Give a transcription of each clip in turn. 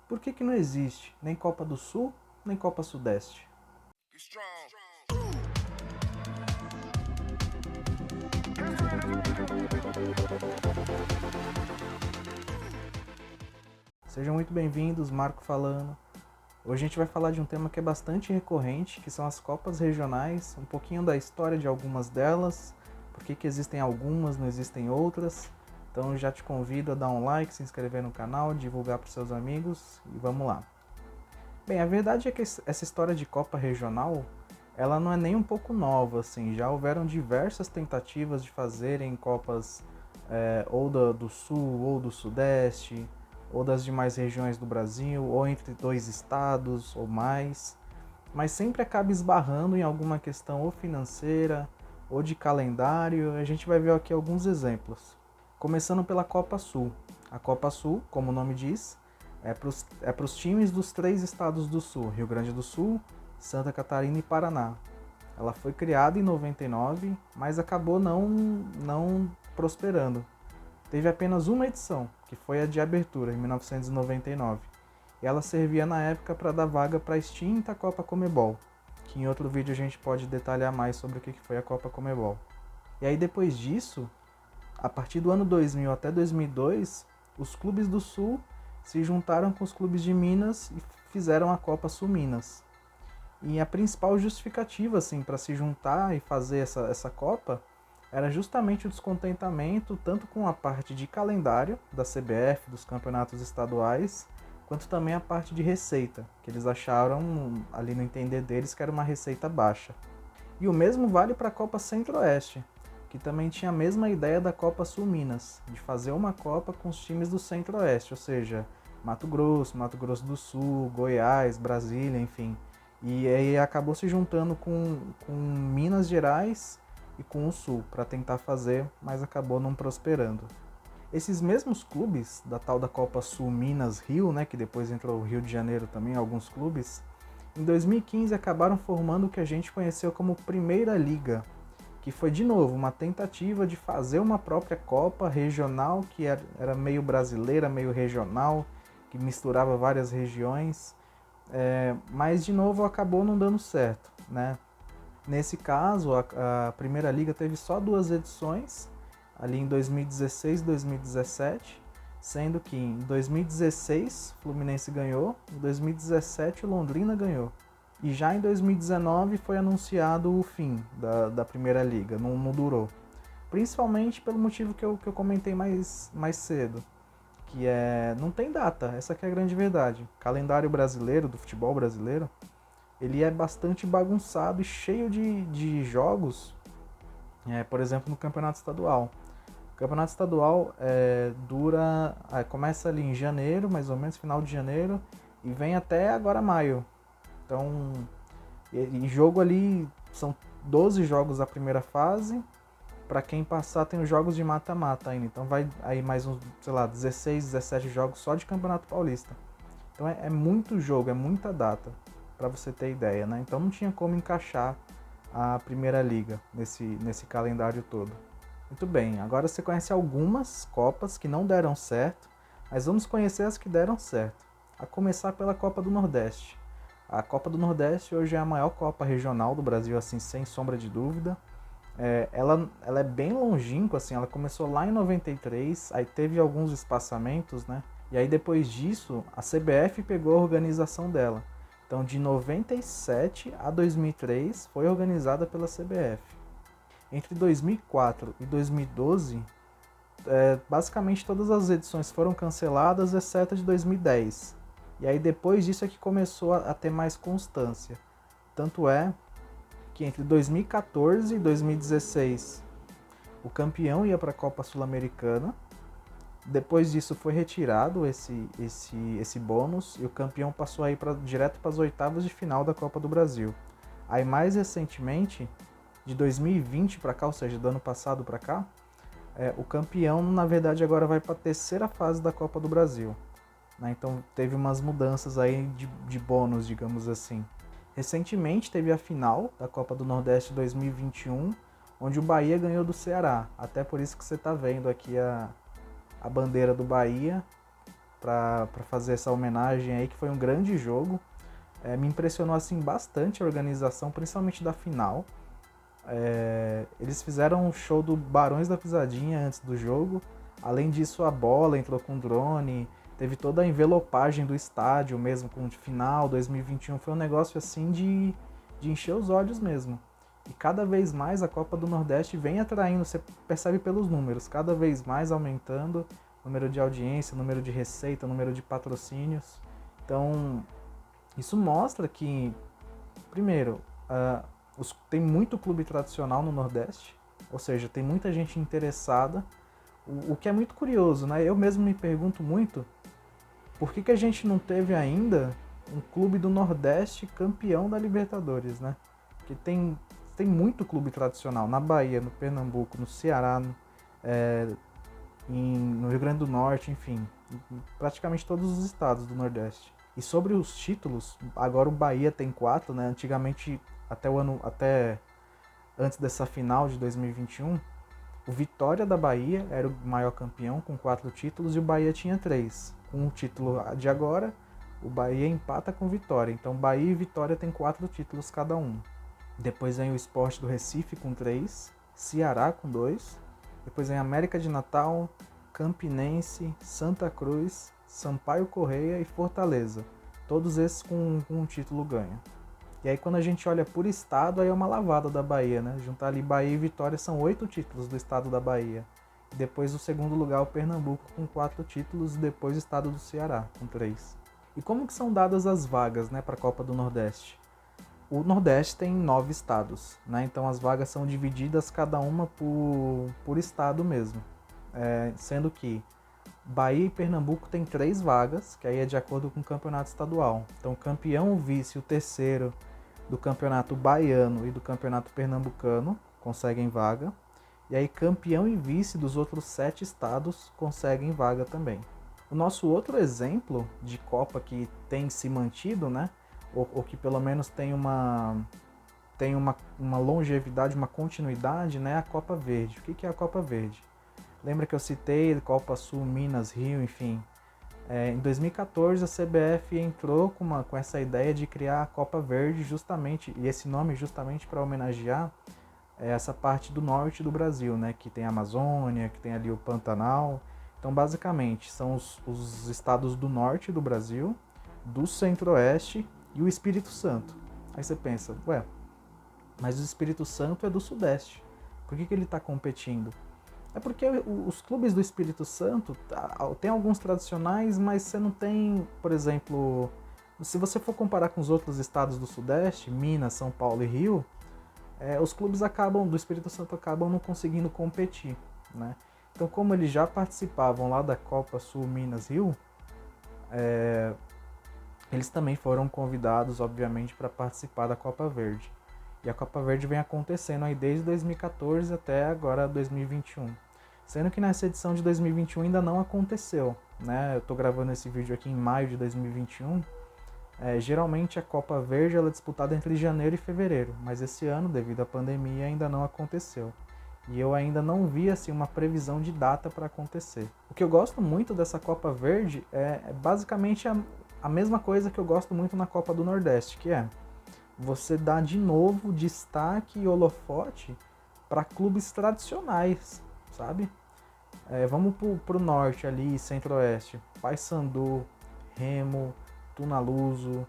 Por que não existe nem Copa do Sul, nem Copa Sudeste? Sejam muito bem-vindos, Marco falando. Hoje a gente vai falar de um tema que é bastante recorrente, que são as Copas regionais, um pouquinho da história de algumas delas, por que existem algumas, não existem outras. Então já te convido a dar um like, se inscrever no canal, divulgar para os seus amigos e vamos lá. Bem, a verdade é que essa história de Copa regional, ela não é nem um pouco nova, assim, já houveram diversas tentativas de fazerem Copas ou do Sul ou do Sudeste, ou das demais regiões do Brasil, ou entre dois estados ou mais, mas sempre acaba esbarrando em alguma questão ou financeira ou de calendário. A gente vai ver aqui alguns exemplos. Começando pela Copa Sul. A Copa Sul, como o nome diz, é para os times dos 3 estados do Sul, Rio Grande do Sul, Santa Catarina e Paraná. Ela foi criada em 99, mas acabou não prosperando. Teve apenas uma edição, que foi a de abertura, em 1999. E ela servia na época para dar vaga para a extinta Copa Comebol, que em outro vídeo a gente pode detalhar mais sobre o que foi a Copa Comebol. E aí depois disso, a partir do ano 2000 até 2002, os clubes do Sul se juntaram com os clubes de Minas e fizeram a Copa Sul Minas. E a principal justificativa assim, para se juntar e fazer essa Copa era justamente o descontentamento tanto com a parte de calendário da CBF, dos campeonatos estaduais, quanto também a parte de receita, que eles acharam, ali no entender deles, que era uma receita baixa. E o mesmo vale para a Copa Centro-Oeste, que também tinha a mesma ideia da Copa Sul Minas, de fazer uma Copa com os times do Centro-Oeste, ou seja, Mato Grosso do Sul, Goiás, Brasília, enfim. E aí acabou se juntando com Minas Gerais e com o Sul para tentar fazer, mas acabou não prosperando. Esses mesmos clubes da tal da Copa Sul Minas Rio, né, que depois entrou o Rio de Janeiro também, alguns clubes, em 2015 acabaram formando o que a gente conheceu como Primeira Liga, que foi de novo uma tentativa de fazer uma própria Copa regional, que era meio brasileira, meio regional, que misturava várias regiões, mas de novo acabou não dando certo, né? Nesse caso, a Primeira Liga teve só 2 edições, ali em 2016 e 2017, sendo que em 2016 o Fluminense ganhou, em 2017 o Londrina ganhou. E já em 2019 foi anunciado o fim da Primeira Liga, não durou. Principalmente pelo motivo que eu comentei mais cedo, que não tem data, essa que é a grande verdade. O calendário brasileiro, do futebol brasileiro, ele é bastante bagunçado e cheio de jogos, por exemplo, no Campeonato Estadual. O Campeonato Estadual começa ali em janeiro, mais ou menos, final de janeiro, e vem até agora maio. Então, e jogo ali, são 12 jogos da primeira fase, para quem passar tem os jogos de mata-mata ainda, então vai aí mais uns, 16, 17 jogos só de Campeonato Paulista. Então é muito jogo, é muita data, para você ter ideia, né? Então não tinha como encaixar a Primeira Liga nesse calendário todo. Muito bem, agora você conhece algumas Copas que não deram certo, mas vamos conhecer as que deram certo. A começar pela Copa do Nordeste. A Copa do Nordeste hoje é a maior Copa regional do Brasil, assim, sem sombra de dúvida. Ela é bem longínqua, assim, ela começou lá em 93, aí teve alguns espaçamentos, né? E aí depois disso, a CBF pegou a organização dela. Então de 97 a 2003 foi organizada pela CBF. Entre 2004 e 2012, basicamente todas as edições foram canceladas, exceto a de 2010. E aí depois disso é que começou a ter mais constância. Tanto é que entre 2014 e 2016 o campeão ia para a Copa Sul-Americana. Depois disso foi retirado esse bônus e o campeão passou a ir direto para as oitavas de final da Copa do Brasil. Aí mais recentemente, de 2020 para cá, ou seja, do ano passado para cá, o campeão na verdade agora vai para a terceira fase da Copa do Brasil. Né? Então teve umas mudanças aí de bônus, digamos assim. Recentemente teve a final da Copa do Nordeste 2021, onde o Bahia ganhou do Ceará. Até por isso que você está vendo aqui a bandeira do Bahia, para fazer essa homenagem aí, que foi um grande jogo. Me impressionou assim bastante a organização, principalmente da final. Eles fizeram um show do Barões da Pisadinha antes do jogo. Além disso, a bola entrou com drone, teve toda a envelopagem do estádio mesmo, com o final 2021. Foi um negócio assim de encher os olhos mesmo. E cada vez mais a Copa do Nordeste vem atraindo, você percebe pelos números, cada vez mais aumentando número de audiência, número de receita, número de patrocínios. Então, isso mostra que, primeiro, tem muito clube tradicional no Nordeste, ou seja, tem muita gente interessada, o que é muito curioso, né? Eu mesmo me pergunto muito por que a gente não teve ainda um clube do Nordeste campeão da Libertadores, né? Porque tem muito clube tradicional na Bahia, no Pernambuco, no Ceará, no Rio Grande do Norte, enfim, em praticamente todos os estados do Nordeste. E sobre os títulos, agora o Bahia tem 4, né? Antigamente, até antes dessa final de 2021, o Vitória da Bahia era o maior campeão com 4 títulos e o Bahia tinha 3. Com o título de agora, o Bahia empata com o Vitória. Então Bahia e Vitória têm 4 títulos cada um. Depois vem o Sport do Recife com 3, Ceará com 2, depois vem América de Natal, Campinense, Santa Cruz, Sampaio Correia e Fortaleza. Todos esses com um título ganho. E aí quando a gente olha por estado, aí é uma lavada da Bahia, né? Juntar ali Bahia e Vitória são 8 títulos do estado da Bahia. Depois o segundo lugar o Pernambuco com 4 títulos e depois o estado do Ceará com 3. E como que são dadas as vagas, né, para a Copa do Nordeste? O Nordeste tem 9 estados, né? Então as vagas são divididas cada uma por estado mesmo. Sendo que Bahia e Pernambuco tem 3 vagas, que aí é de acordo com o campeonato estadual. Então o campeão, o vice e o terceiro do campeonato baiano e do campeonato pernambucano conseguem vaga. E aí campeão e vice dos outros 7 estados conseguem vaga também. O nosso outro exemplo de Copa que tem se mantido, né? Ou que pelo menos tem uma longevidade, uma continuidade, né? A Copa Verde. O que é a Copa Verde? Lembra que eu citei Copa Sul, Minas, Rio, enfim. Em 2014 a CBF entrou com essa ideia de criar a Copa Verde justamente, e esse nome justamente para homenagear essa parte do norte do Brasil, né? Que tem a Amazônia, que tem ali o Pantanal. Então basicamente são os estados do norte do Brasil, do centro-oeste e o Espírito Santo. Aí você pensa, mas o Espírito Santo é do Sudeste. Por que ele está competindo? É porque os clubes do Espírito Santo tem alguns tradicionais, mas você não tem, por exemplo, se você for comparar com os outros estados do Sudeste, Minas, São Paulo e Rio, os clubes do Espírito Santo acabam não conseguindo competir, né? Então, como eles já participavam lá da Copa Sul Minas Rio, eles também foram convidados, obviamente, para participar da Copa Verde. E a Copa Verde vem acontecendo aí desde 2014 até agora 2021. Sendo que nessa edição de 2021 ainda não aconteceu, né? Eu estou gravando esse vídeo aqui em maio de 2021. Geralmente a Copa Verde ela é disputada entre janeiro e fevereiro, mas esse ano, devido à pandemia, ainda não aconteceu. E eu ainda não vi assim, uma previsão de data para acontecer. O que eu gosto muito dessa Copa Verde é basicamente a mesma coisa que eu gosto muito na Copa do Nordeste, que é você dar de novo destaque e holofote para clubes tradicionais, sabe? Vamos pro norte ali, centro-oeste, Paysandu, Remo, Tunaluso,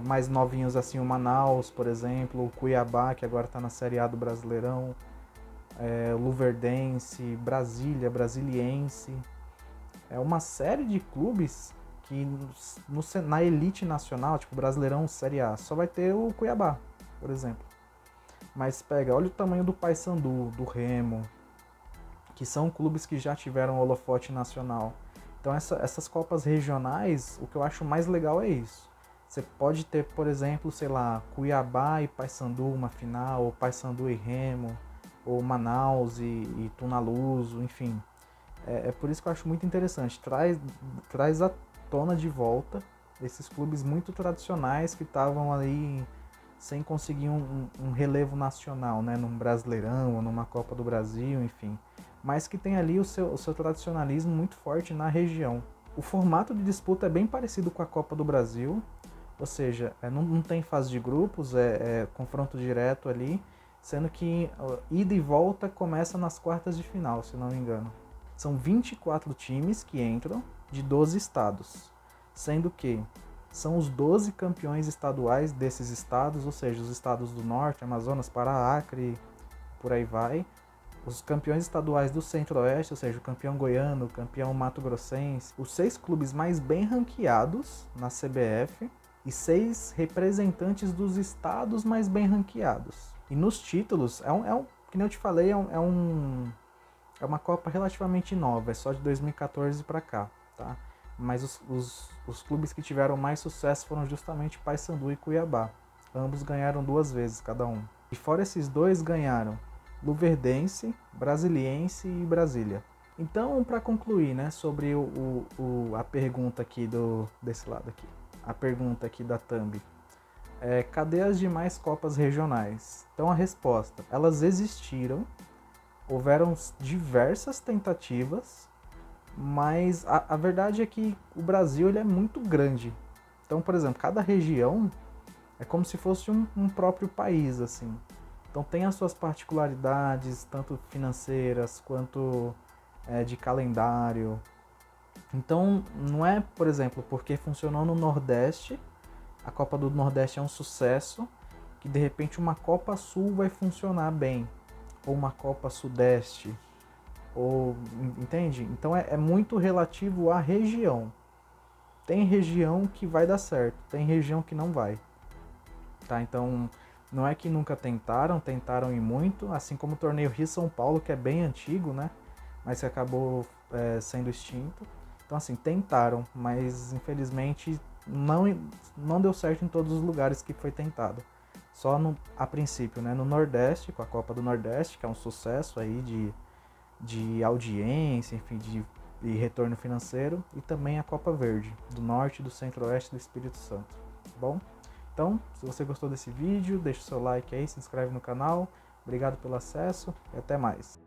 mais novinhos assim o Manaus, por exemplo, o Cuiabá, que agora está na Série A do Brasileirão, Luverdense, Brasília, Brasiliense, uma série de clubes que na elite nacional, tipo Brasileirão Série A, só vai ter o Cuiabá, por exemplo. Mas olha o tamanho do Paysandu, do Remo, que são clubes que já tiveram holofote nacional. Então essas Copas regionais, o que eu acho mais legal é isso. Você pode ter, por exemplo, sei lá, Cuiabá e Paysandu uma final, ou Paysandu e Remo, ou Manaus e Tunaluso, enfim. É por isso que eu acho muito interessante. Traz à tona de volta esses clubes muito tradicionais que estavam ali sem conseguir um relevo nacional, né, num Brasileirão ou numa Copa do Brasil, enfim, mas que tem ali o seu tradicionalismo muito forte na região. O formato de disputa é bem parecido com a Copa do Brasil, ou seja, não tem fase de grupos, é confronto direto ali, sendo que ida e volta começa nas quartas de final, se não me engano. São 24 times que entram de 12 estados, sendo que são os 12 campeões estaduais desses estados, ou seja, os estados do Norte, Amazonas, Pará, Acre, por aí vai. Os campeões estaduais do Centro-Oeste, ou seja, o campeão goiano, o campeão mato-grossense, os 6 clubes mais bem ranqueados na CBF e 6 representantes dos estados mais bem ranqueados. E nos títulos, que nem eu te falei, é uma Copa relativamente nova, é só de 2014 para cá, tá? Mas os clubes que tiveram mais sucesso foram justamente Paysandu e Cuiabá. Ambos ganharam 2 vezes cada um. E fora esses dois, ganharam Luverdense, Brasiliense e Brasília. Então, para concluir, né, sobre a pergunta aqui desse lado aqui, a pergunta aqui da thumb, cadê as demais copas regionais? Então a resposta, elas existiram, houveram diversas tentativas, mas a verdade é que o Brasil ele é muito grande. Então, por exemplo, cada região é como se fosse um próprio país, assim. Então tem as suas particularidades, tanto financeiras quanto de calendário. Então não é, por exemplo, porque funcionou no Nordeste, a Copa do Nordeste é um sucesso, que de repente uma Copa Sul vai funcionar bem, ou uma Copa Sudeste, ou entende? Então é muito relativo à região. Tem região que vai dar certo, tem região que não vai. Tá? Então não é que nunca tentaram e muito, assim como o torneio Rio-São Paulo, que é bem antigo, né? Mas que acabou sendo extinto. Então assim, tentaram, mas infelizmente não deu certo em todos os lugares que foi tentado. Só a princípio, né? No Nordeste, com a Copa do Nordeste, que é um sucesso aí de audiência, enfim, de retorno financeiro, e também a Copa Verde, do Norte, do Centro-Oeste e do Espírito Santo, tá bom? Então, se você gostou desse vídeo, deixa o seu like aí, se inscreve no canal, obrigado pelo acesso e até mais.